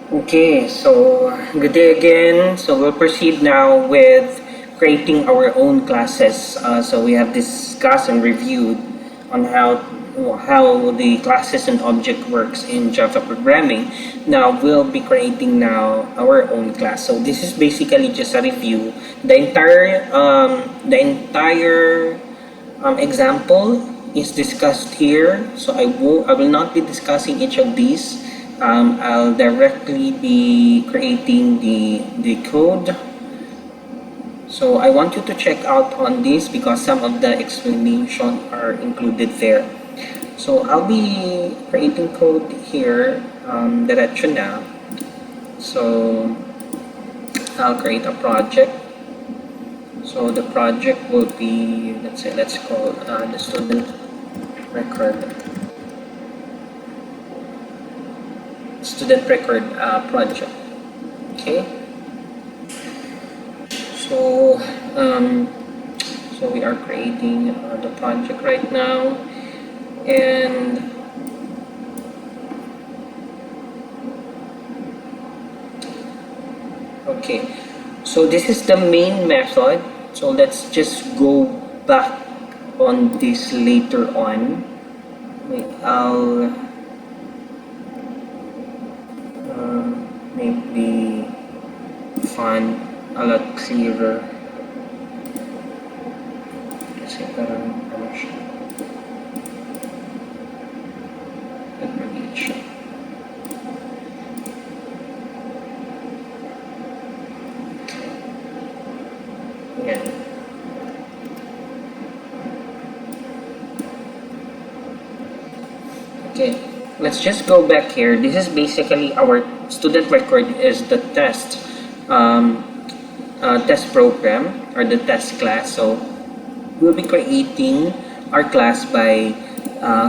Okay, so good day again. So we'll proceed now with creating our own classes. So we have discussed and reviewed on how the classes and object works in Java programming. Now we'll be creating now our own class. So this is basically just a review. The entire example is discussed here. So I will not be discussing each of these. I'll directly be creating the code. So I want you to check out on this because some of the explanation are included there. So I'll be creating code here, diretso na. So I'll create a project. So the project will be, let's call the student record project. Okay, so so we are creating the project right now, and okay, so this is the main method. So let's just go back on this later on. I'll make the font a lot clearer. Kasi parang ano siya. Nag-read siya. Yan. Okay, let's just go back here. This is basically our student record is the test program or the test class. So we'll be creating our class by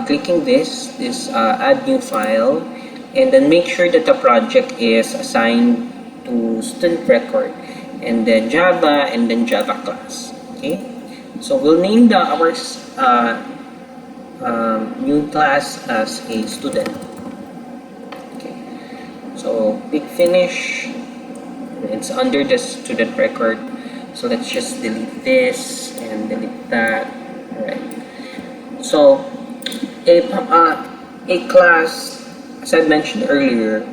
clicking this add new file, and then make sure that the project is assigned to student record, and then Java, and then Java class. Okay, so we'll name our new class as a student. Okay, so click finish. It's under the student record, so let's just delete this and delete that. All right, so a class, as I mentioned earlier,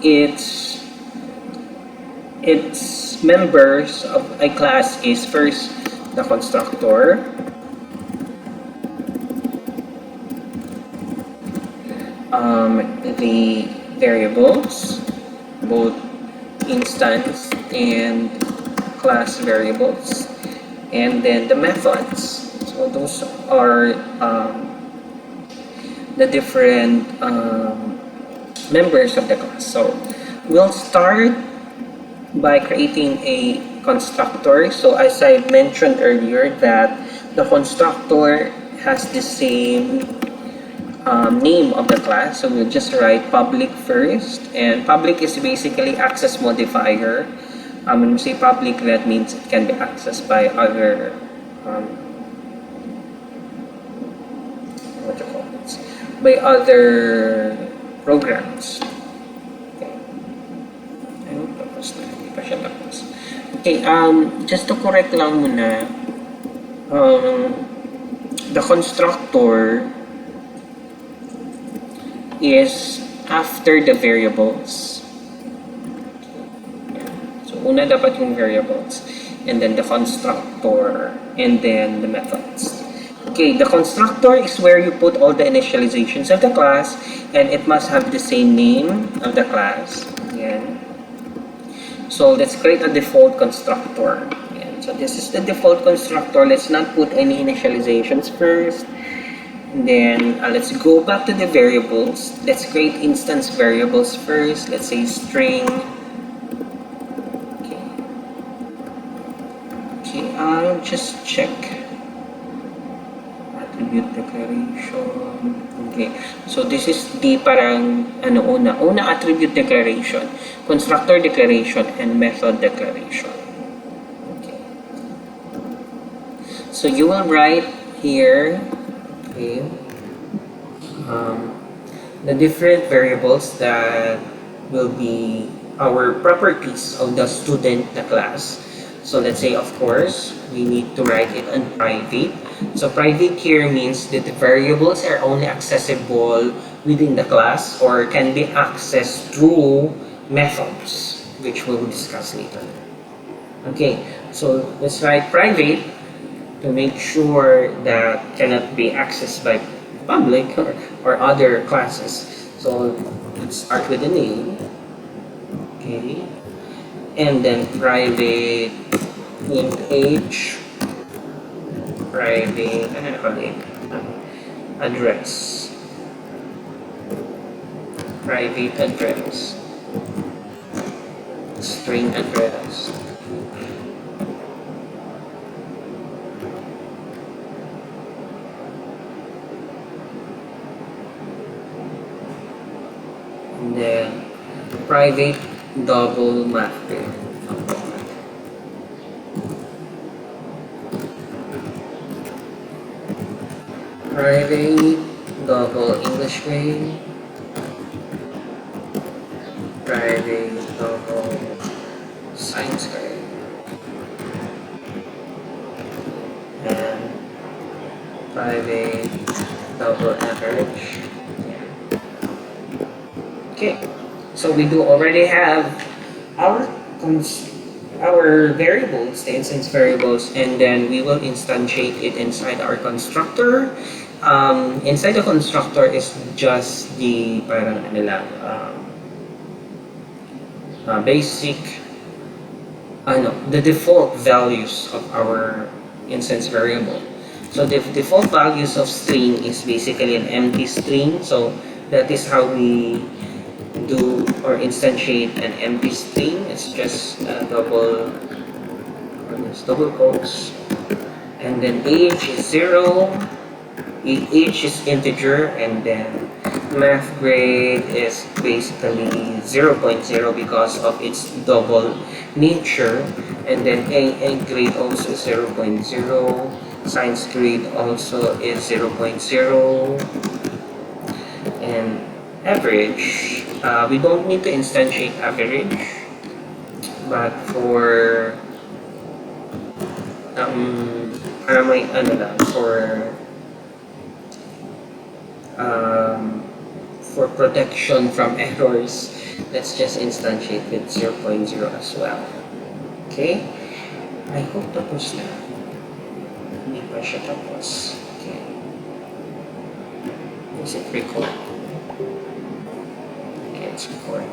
its members of a class is first the constructor, the variables, both instance and class variables, and then the methods. So those are the different members of the class. So we'll start by creating a constructor. So as I mentioned earlier, that the constructor has the same name of the class. So we'll just write public first, and public is basically access modifier. When we say public, that means it can be accessed by other by other programs. Okay. Okay, just to correct lang muna, the constructor is after the variables. So una dapat yung variables, and then the constructor, and then the methods. Okay, the constructor is where you put all the initializations of the class, and it must have the same name of the class. Yan. So let's create a default constructor. Yan. So this is the default constructor. Let's not put any initializations first. And then let's go back to the variables. Let's create instance variables first. Let's say string. Okay. Okay, I'll just check attribute declaration. Okay, so this is the parang una attribute declaration, constructor declaration, and method declaration. Okay, so you will write here. Okay. The different variables that will be our properties of the student, the class. So let's say, of course, we need to write it on private. So private here means that the variables are only accessible within the class or can be accessed through methods, which we will discuss later. Okay, so let's write private to make sure that cannot be accessed by public or other classes. So let's start with the name. Okay, and then private int age, private address, private address, string address. And then private double mapping. Private double English grade, private double science grade, and private double average. Okay, so we do already have our our variables, the instance variables, and then we will instantiate it inside our constructor. Inside the constructor is just the parang ano lang, basic the default values of our instance variable. So the default values of string is basically an empty string. So that is how we do or instantiate an empty string. It's just double quotes, and then age is 0, age is integer, and then math grade is basically 0.0 because of its double nature, and then a grade also is 0.0, science grade also is 0.0, and average, we don't need to instantiate average, but for for protection from errors, let's just instantiate with 0.0 as well. Okay, I hope tapos na. Hindi pa siya tapos. Okay, is it record? Okay, it's record.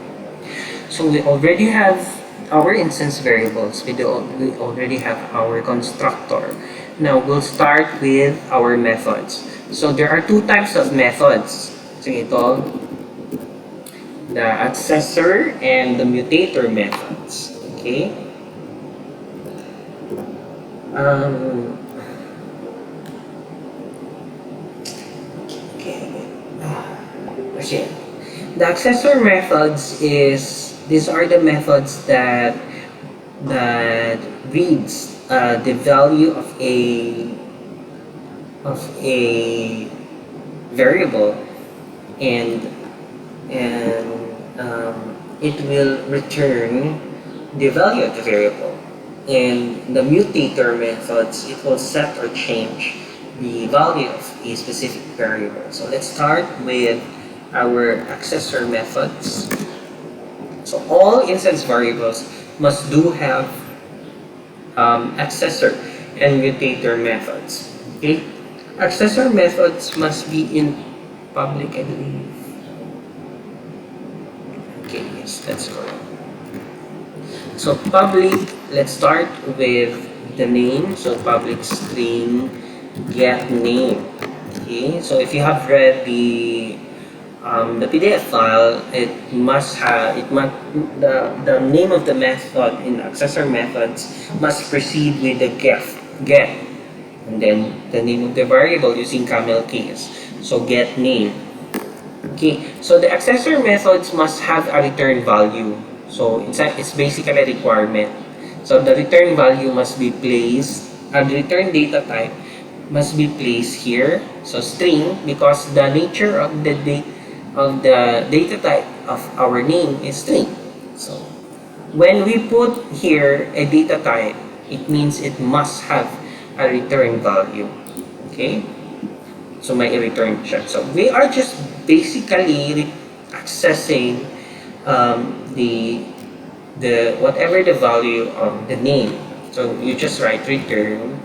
So we already have our instance variables. We already have our constructor. Now we'll start with our methods. So there are two types of methods. So ito, the accessor and the mutator methods. Okay. Okay. The accessor methods these are the methods that reads the value of a variable, and it will return the value of the variable. In the mutator methods, it will set or change the value of a specific variable. So let's start with our accessor methods. So all instance variables must have accessor and mutator methods. Okay, accessor methods must be in public, I believe. Okay, yes, that's correct. So public, let's start with the name. So public string get name. Okay, so if you have read the PDF file, the name of the method in accessor methods must proceed with the get, and then the name of the variable using camel case. So get name. Okay, so the accessor methods must have a return value. So it's basically a requirement. So the return value must be placed, and the return data type must be placed here. So string, because the nature of the data type of our name is string. So when we put here a data type, it means it must have a return value. Okay, so may return check. So we are just basically accessing the whatever the value of the name. So you just write return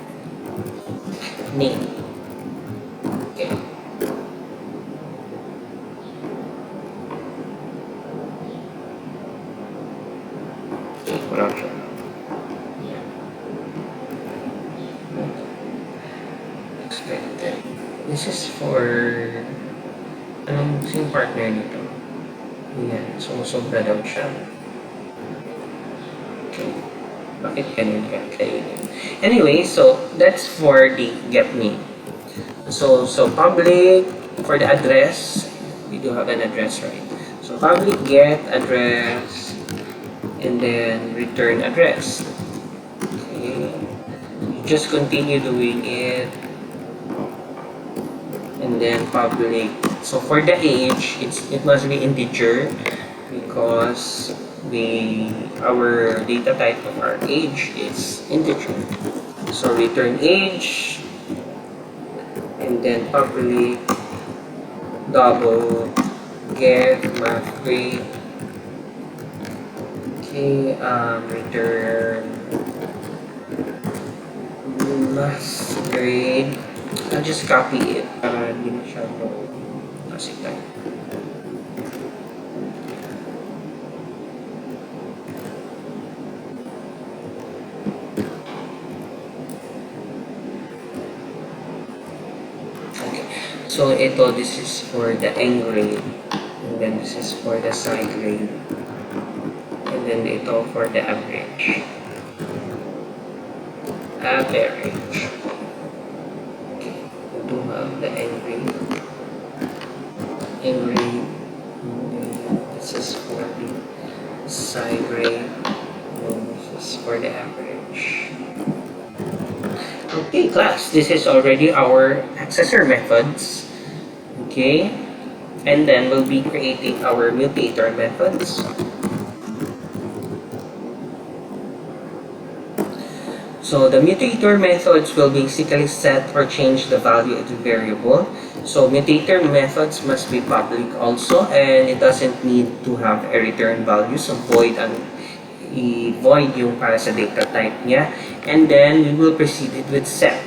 name. Okay. Okay, wala siya. Expected. This is for anong sing partner nito? Yan, so sobra daw siya. Okay. Bakit ganun kayo? Anyway, so that's for the get name. So public for the address, we do have an address, right? So public get address and then return address. Okay. You just continue doing it. And then public. So for the age, it must be integer because our data type of our age is integer. So return age and then public double get math grade. Okay, return math grade. I'll just copy it para hindi masyado kasi tayo. Okay, so ito, this is for the N grade and then this is for the side grade and then ito for the average. Average. The N grade, and then this is for the side grade, and this is for the average. Okay, class, this is already our accessor methods. Okay, and then we'll be creating our mutator methods. So the mutator methods will basically set or change the value of the variable. So mutator methods must be public also, and it doesn't need to have a return value. So void yung para sa data type niya. And then we will proceed it with set.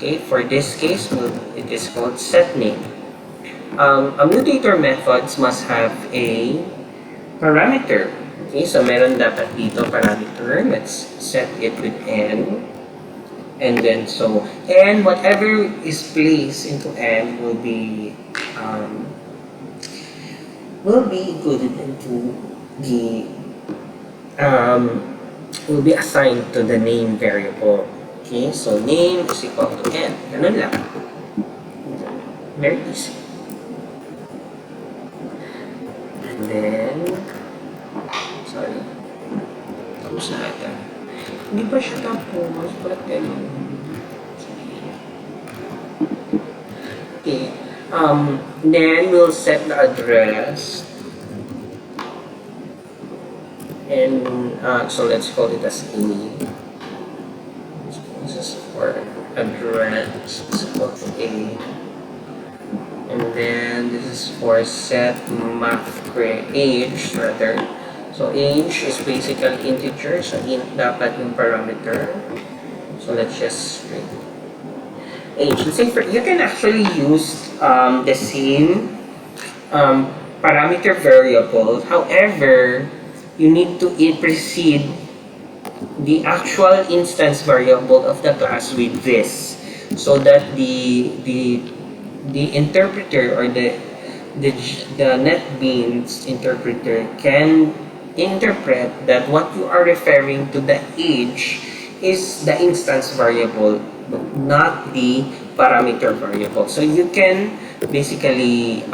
Okay, for this case, it is called set name. A mutator methods must have a parameter. Okay, so meron dapat dito parameter. Let's set it with n. And then so, and whatever is placed into n will be included into the will be assigned to the name variable. Okay, so name is equal to n. Ganun lang. Very easy. And then sorry. Tapos na ito. Hindi pa siya tapos. Ba't ganun? Okay. Then we'll set the address. And so let's call it as A. This is for address. It's equal to A. And then this is for set math age rather. So age is basically integer, so int dapat yung parameter. So let's just read age. Let's say you can actually use the same parameter variable. However, you need to precede the actual instance variable of the class with this, so that the interpreter or the NetBeans interpreter can interpret that what you are referring to the age is the instance variable but not the parameter variable. So you can basically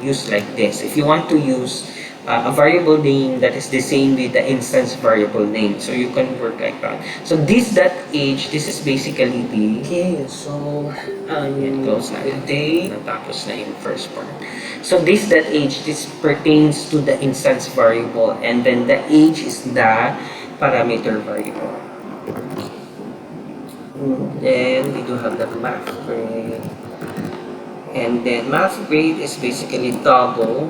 use like this. If you want to use a variable name that is the same with the instance variable name. So you can work like that. So this.age, this is basically the... Okay, so it goes like day, natapos na yung first part. So this.age, this pertains to the instance variable, and then the age is the parameter variable. Then we do have the math grade. And then math grade is basically double.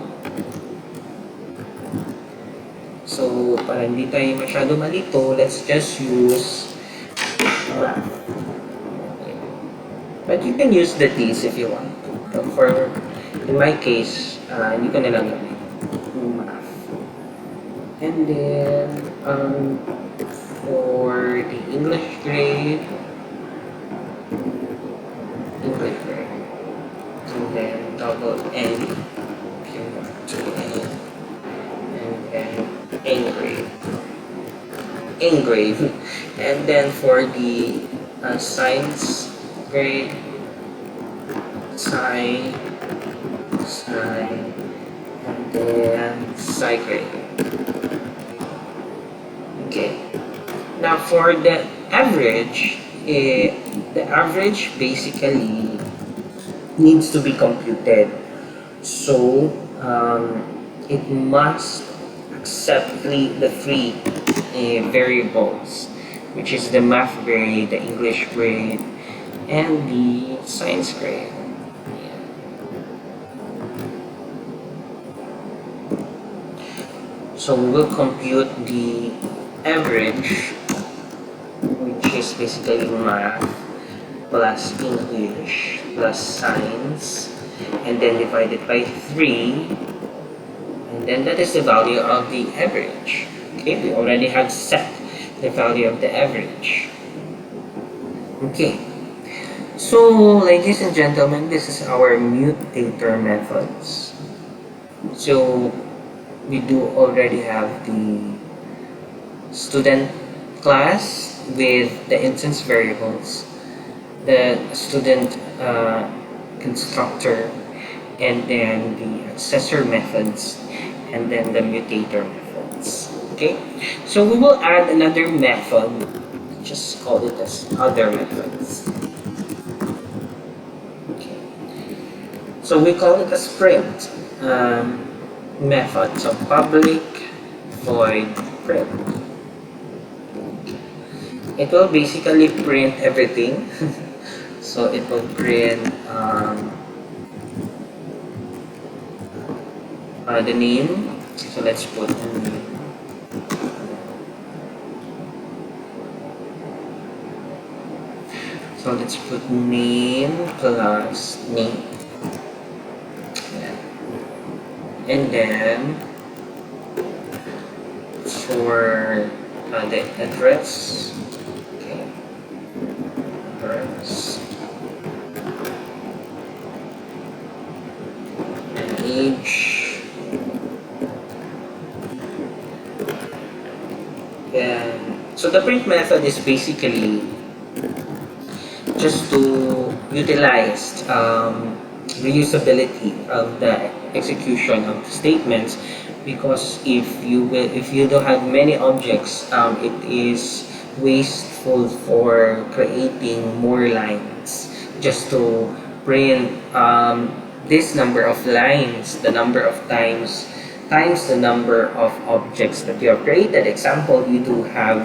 So, para hindi tayo masyado malito, let's just use math. But you can use the T's if you want. So in my case, hindi ko nalang gawin math. And then, for the English grade, and then double N if you want to, and then engrave, and then for the science grade, sci, and then sci grade. Okay, now for the average, the average basically needs to be computed. So it must accept the three variables, which is the math grade, the English grade, and the science grade. So we will compute the average, which is basically math plus English plus science, and then divided by 3, and then that is the value of the average. Okay, we already have set the value of the average. Okay, so ladies and gentlemen, this is our Mutator methods. So we do already have the student class with the instance variables, the student constructor, and then the accessor methods, and then the mutator methods. Okay, so we will add another method, just call it as other methods. Okay, so we call it a print method, so public void print. It will basically print everything. So it will print the name. So let's put the name. So let's put name plus name. And then for the address, okay, address, and age, and so the print method is basically just to utilize reusability of the execution of the statements, because if you don't have many objects, it is wasteful for creating more lines just to print this number of lines, the number of times the number of objects that you have created. Example, you do have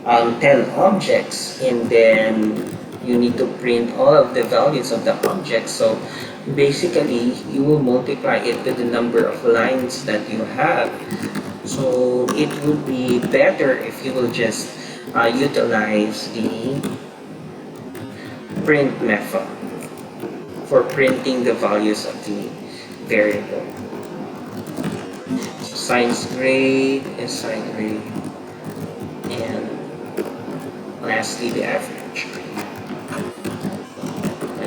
10 objects, and then you need to print all of the values of the objects. So basically, you will multiply it with the number of lines that you have. So it would be better if you will just utilize the print method for printing the values of the variable. So science grade is science grade, and lastly the average.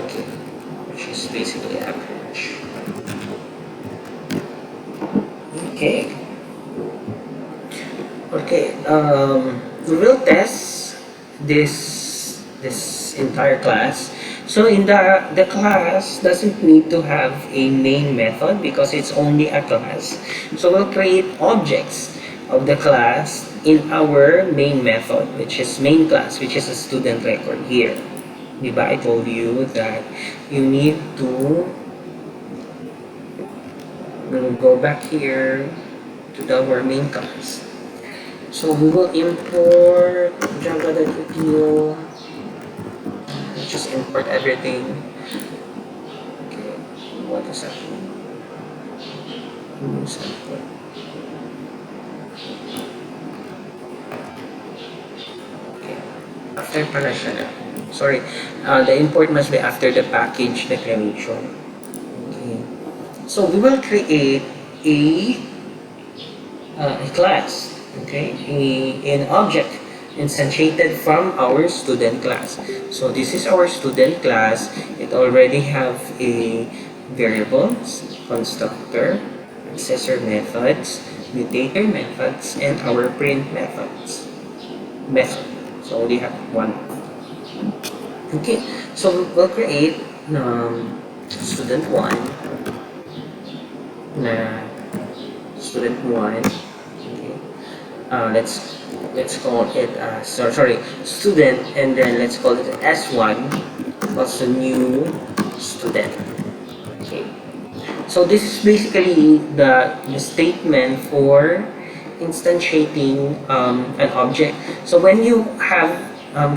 Okay, which is basically average. Okay. Okay. We will test this entire class So in the class doesn't need to have a main method because it's only a class. So we'll create objects of the class in our main method, which is main class, which is a student record here. Diba? I told you that you need to go back here to our main class. So we will import java.util. Just import everything. Okay, what is happening? Okay, after pala siya. Sorry, the import must be after the package declaration. Okay, so we will create a class, okay, an object instantiated from our student class. So this is our student class. It already have a variables, constructor, accessor methods, mutator methods, and our print methods. So we have one. Okay, so we'll create student one. Student one. Okay. Let's call it student, and then let's call it S1, also new student. Okay, so this is basically the statement for instantiating an object. So when you have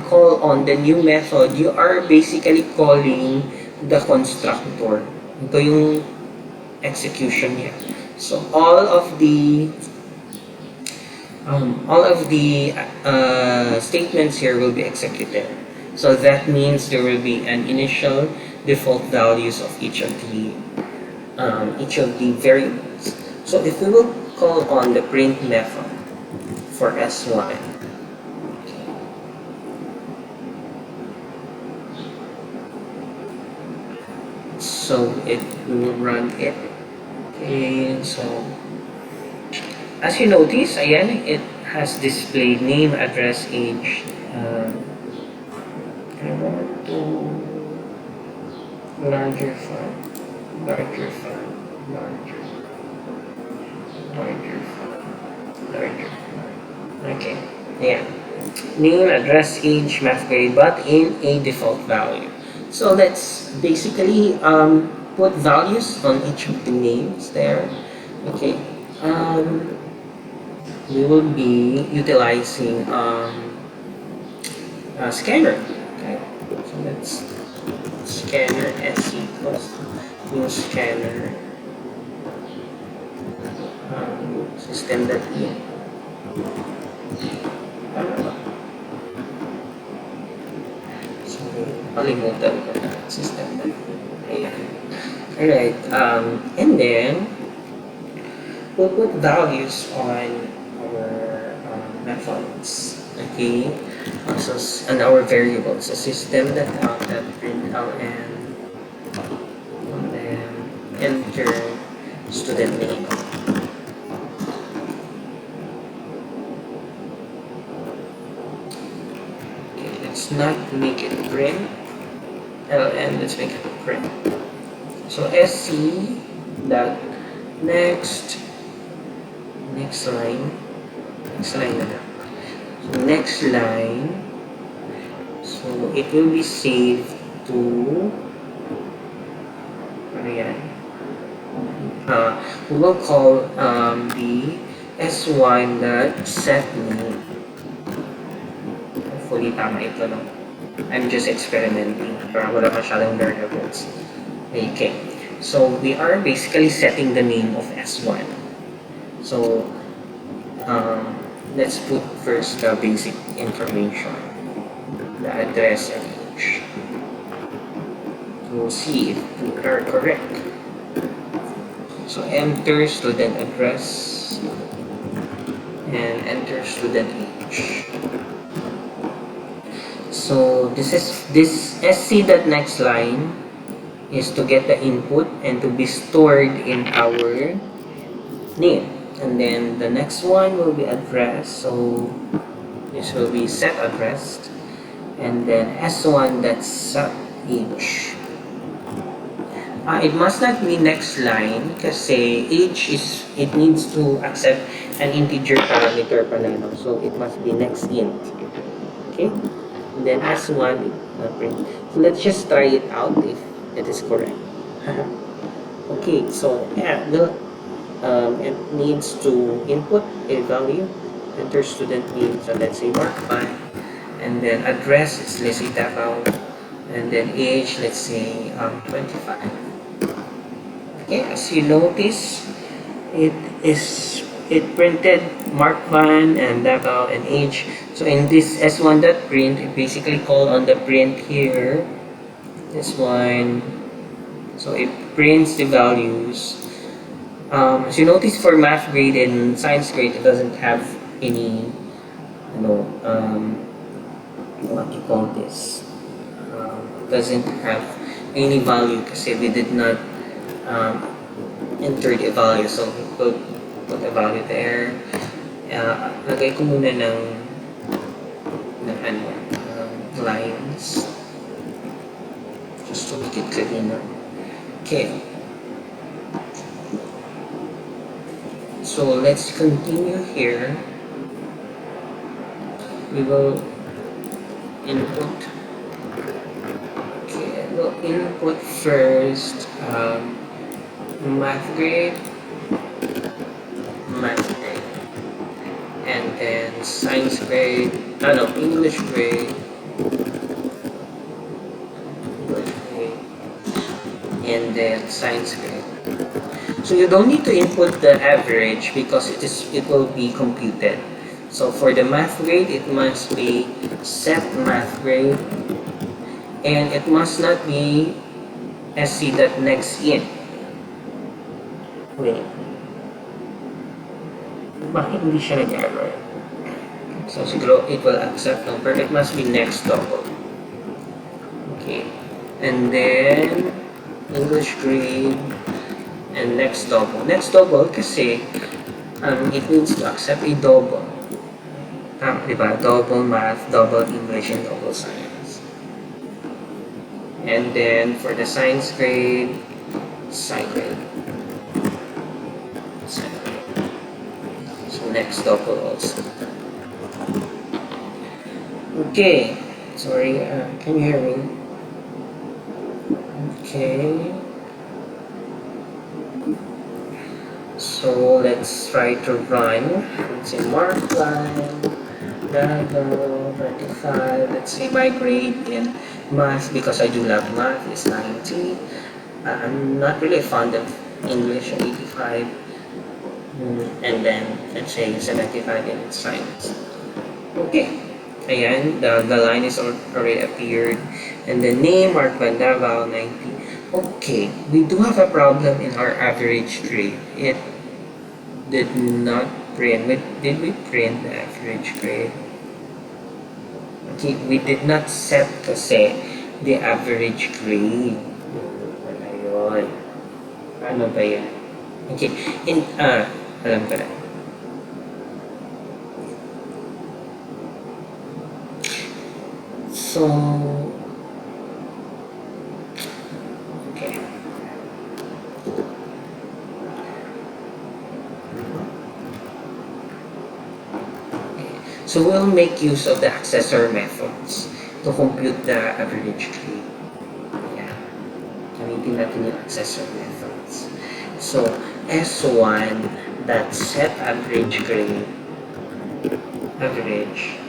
call on the new method, you are basically calling the constructor. Ito yung execution niya. So all of the statements here will be executed. So that means there will be an initial default values of each of the variables. So if we will call on the print method for S1, so it will run it. Okay, so as you notice, ayan, it has displayed name, address, age. I want to larger font, larger font, larger font, larger font. Okay, yeah. Name, address, age, math grade, but in a default value. So let's basically put values on each of the names there. Okay. We will be utilizing a scanner. Okay, so let's scanner s equals new scanner system.in. So kalimutan ko na system.in. Ayan. Alright, and then we'll put values on our methods, okay, so and our variables, a system that out that print out and then enter student name. Okay, let's not make it print ln, let's make it print. So sc that next line na lang. So next line, so it will be saved to ano yan, we will call the S1 that set name. Hopefully tama ito, no? I'm just experimenting para wala masyadong variables. Okay, so we are basically setting the name of S1. So let's put first the basic information, the address and age. We'll see if we are correct. So enter student address and enter student age. So this sc.next line is to get the input and to be stored in our name. And then the next one will be address, so this will be set address, and then S1 that's age. It must not be next line kasi age is, it needs to accept an integer parameter pala, no? So it must be next int. Okay? And then S1, print. So let's just try it out if it is correct. Okay, so yeah, it needs to input a value, enter student name, so let's say Mark 5, and then address is, let's say Davao, and then age, let's say 25. Okay, as you notice, it is, it printed Mark 1 and Davao and age. So in this S1.print, it basically call on the print here, this one. So it prints the values. As you notice, for math grade and science grade, it doesn't have any, you know, what you call this? It doesn't have any value kasi we did not enter the value. So we'll put a value there. Lagay ko muna ng ano, lines just to make it cleaner. Okay. So let's continue here. We will input. Okay, we'll input first math grade, and then science grade. No, English grade, and then science grade. So you don't need to input the average because it will be computed. So for the math grade, it must be set math grade, and it must not be sc.next in. Wait. Bakit hindi siya nag-error? So siguro it will accept number. It must be next double. Okay. And then English grade and next double. Next double kasi it needs to accept a double. Diba? Double math, double English, and double science. And then for the science grade, sci grade. So next double also. Okay. Sorry, can you hear me? Okay. So let's try to run. Let's say Mark line, Davao, 35. Let's say my grade in math, because I do love math, is 90. I'm not really fond of English, 85. And then let's say 75 in science. Okay. Ayan, the line is already appeared. And the name, Mark Davao, 90. Okay, we do have a problem in our average grade. It did not print. Did we print the average grade? Okay, we did not set kasi the average grade. Ayun. Ano ba yan? Okay, alam ko na. So, okay. So we'll make use of the accessor methods to compute the average grade. Yeah. Gamitin natin yung accessor methods. So, S1 that set average grade, average.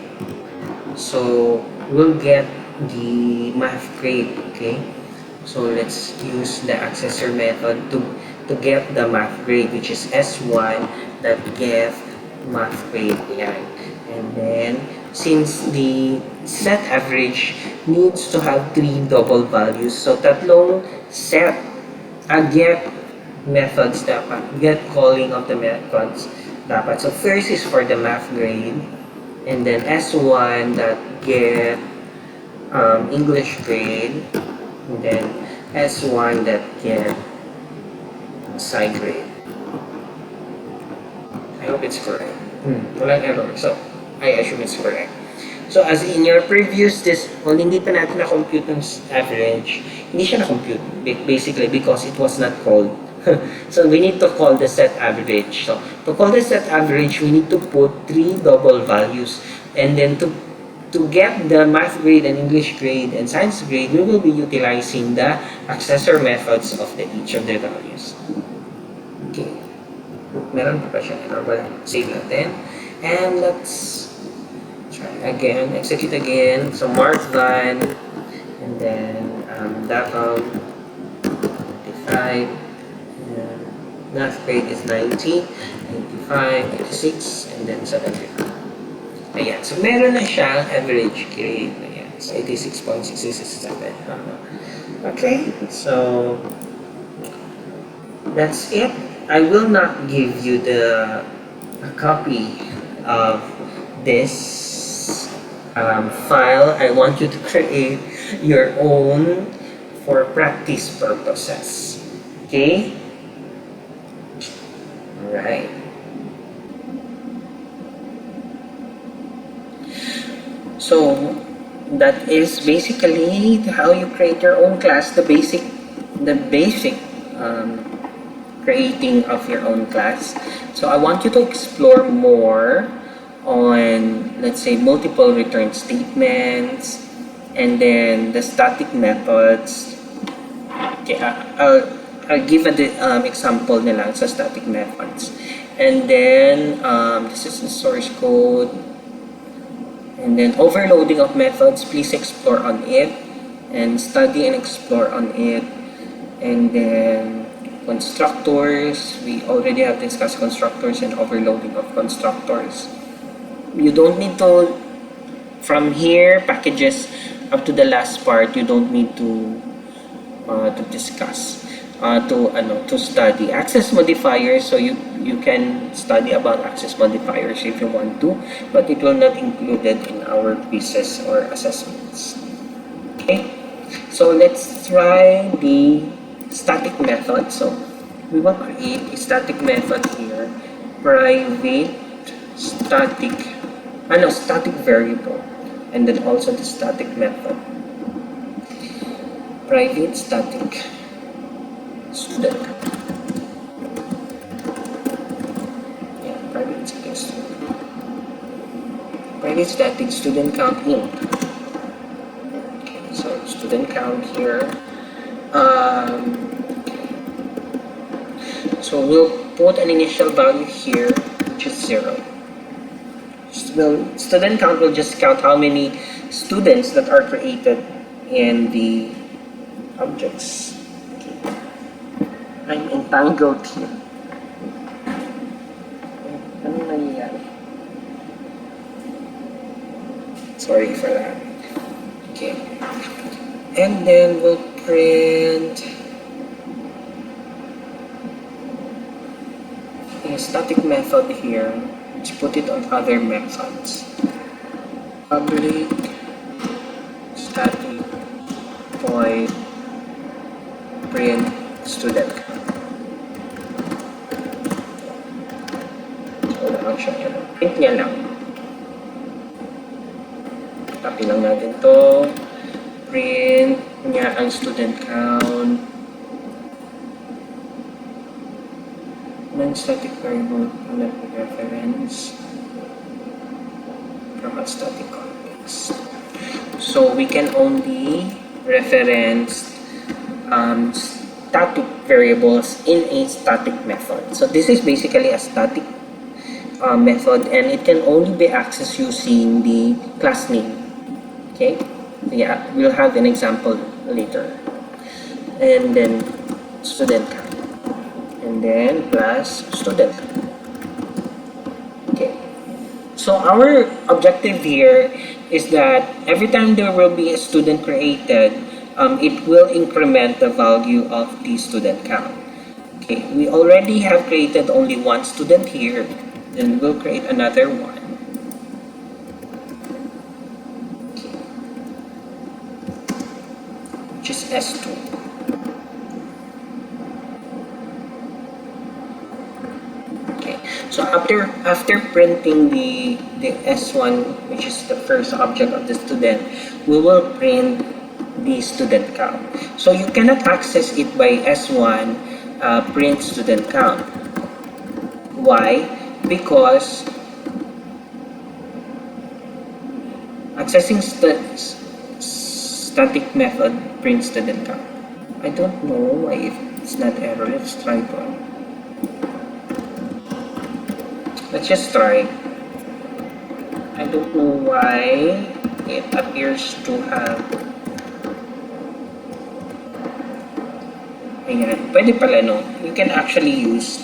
So, we'll get the math grade, okay? So, let's use the accessor method to get the math grade, which is S1 that get math grade. Yeah. And then, since the set average needs to have 3 double values, so tatlong set, get methods dapat, get calling of the methods dapat. So first is for the math grade, and then S1 that get English grade, and then S1 that get sci grade. I hope it's correct. Walang error. So I assume it's correct. So as in your previous this, kung hindi pa natin na-compute ng average, hindi siya na-compute basically because it was not called. So we need to call the set average. So to call the set average, we need to put 3 double values, and then to get the math grade and English grade and science grade, we will be utilizing the accessor methods of each of their values. Okay. Meron pa siya. Save natin. And let's try again. Execute again. So mark done. And then Davao 55. Math grade is 90, 95, 86, and then 75. Ayan. So, meron na siyang average grade. Ayan. So, 86.667. Okay. So, that's it. I will not give you a copy of this file. I want you to create your own for practice purposes. Okay? Alright. So that is basically how you create your own class, the basic creating of your own class. So I want you to explore more on, let's say, multiple return statements, and then the static methods. Okay, I'll give an example na lang sa static methods. And then, this is the source code. And then, overloading of methods, please explore on it. And study and explore on it. And then, constructors, we already have discussed constructors and overloading of constructors. You don't need to, from here, packages, up to the last part, you don't need to discuss. To study access modifiers, so you can study about access modifiers if you want to, but it will not included in our quizzes or assessments. Okay, so let's try the static method. So we will create a static method here, private static variable, and then also the static method, private static student. Yeah, private static student. Private static student count in. Okay, so student count here. So we'll put an initial value here, which is 0. Student count will just count how many students that are created in the objects. I'm entangled here. Ano nangyayari? Sorry for that. Okay. And then we'll print a static method here. Let's put it on other methods. Public static void print student. Print niya lang. Copy lang natin to. Print niya ang student count. Non-static variable reference from a static context. So we can only reference static variables in a static method. So this is basically a static method, and it can only be accessed using the class name. Okay, yeah, we'll have an example later. And then student count, and then plus student. Okay, so our objective here is that every time there will be a student created, it will increment the value of the student count. Okay, we already have created only one student here, then we'll create another one. Okay. Which is S2. Okay, So after printing the S1, which is the first object of the student, we will print the student count. So you cannot access it by S1 print student count. Why? Because accessing static method print student count. I don't know why if it's not error. Let's try to. Let's just try. I don't know why it appears to have. Ayan. Pwede pala, no? You can actually use,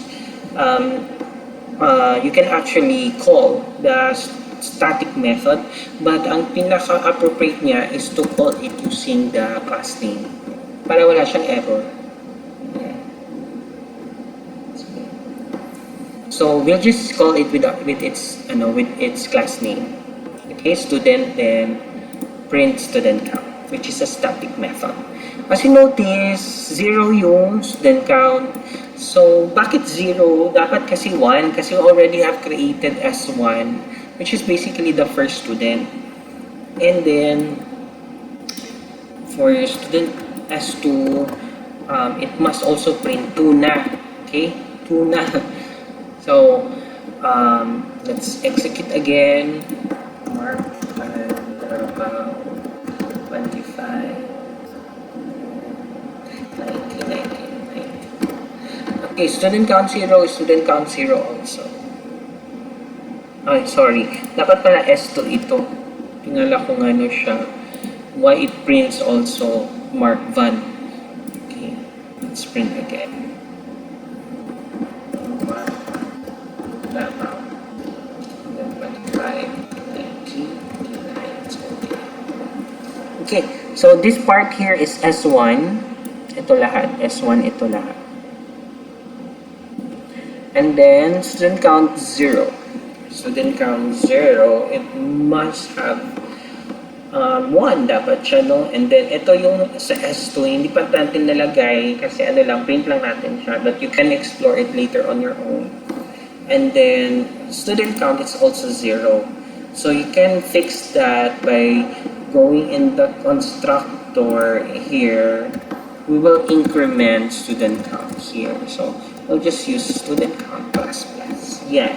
you can actually call the static method, but ang pinaka-appropriate niya is to call it using the class name para wala siyang error. So we'll just call it with its class name. Okay, student, then print student count, which is a static method. As you notice, 0 yung student count. So bakit 0? Dapat kasi 1 kasi we already have created S1, which is basically the first student. And then for student S2, it must also print 2 na. Okay, 2 na. So let's execute again. Mark Davao 25 19. Okay, student count 0, student count 0 also. Ay, sorry. Dapat pala S2 ito. Tingala ko nga ano siya. Why it prints also Mark Van. Okay, let's print again. Davao 25 19. Okay, so this part here is S1. Ito lahat. S1 ito lahat. And then student count 0. Student count 0, it must have 1 dapat siya, no? And then ito yung sa S2, hindi pa natin nalagay kasi ano lang, print lang natin siya, but you can explore it later on your own. And then student count is also 0. So you can fix that by going in the constructor here. We will increment student count here. So we'll just use student count plus plus. Yeah.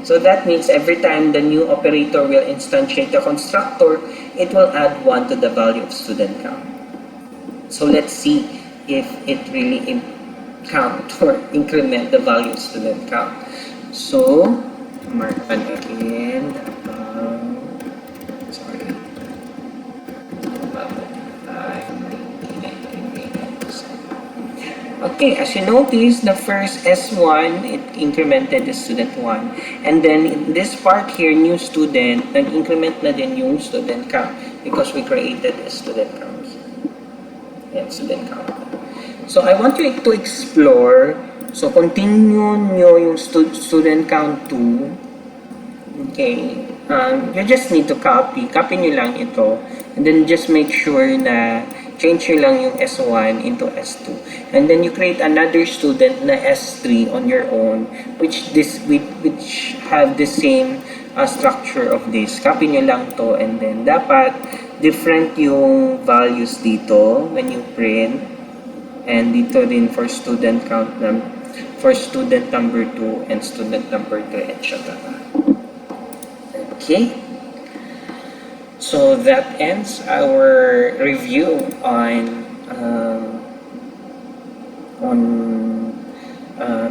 So that means every time the new operator will instantiate the constructor, it will add 1 to the value of student count. So let's see if it really count or increment the value of student count. So mark one again. Sorry. Okay, as you notice, the first S1, it incremented the student 1. And then in this part here, new student, nag-increment na din yung student count because we created a student count here. Yan, student count. So I want you to explore. So continue nyo yung student count 2. Okay. You just need to copy. Copy nyo lang ito. And then just make sure na change nyo lang yung S1 into S2. And then you create another student na S3 on your own, which have the same structure of this. Copy nyo lang to, and then dapat different yung values dito when you print. And dito din for student count for student number 2 and student number 3, etc. Okay. So that ends our review on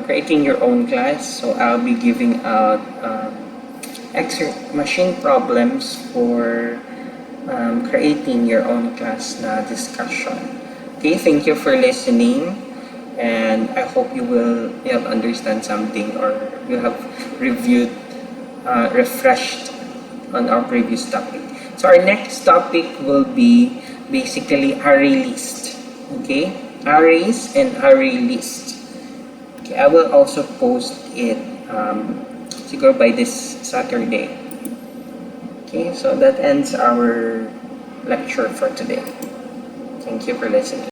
creating your own class. So I'll be giving out machine problems for creating your own class na discussion. Okay, thank you for listening, and I hope you have understand something or you have reviewed, refreshed on our previous topic. So our next topic will be basically array list. Okay, arrays and array list. Okay, I will also post it siguro by this Saturday. Okay, so that ends our lecture for today. Thank you for listening.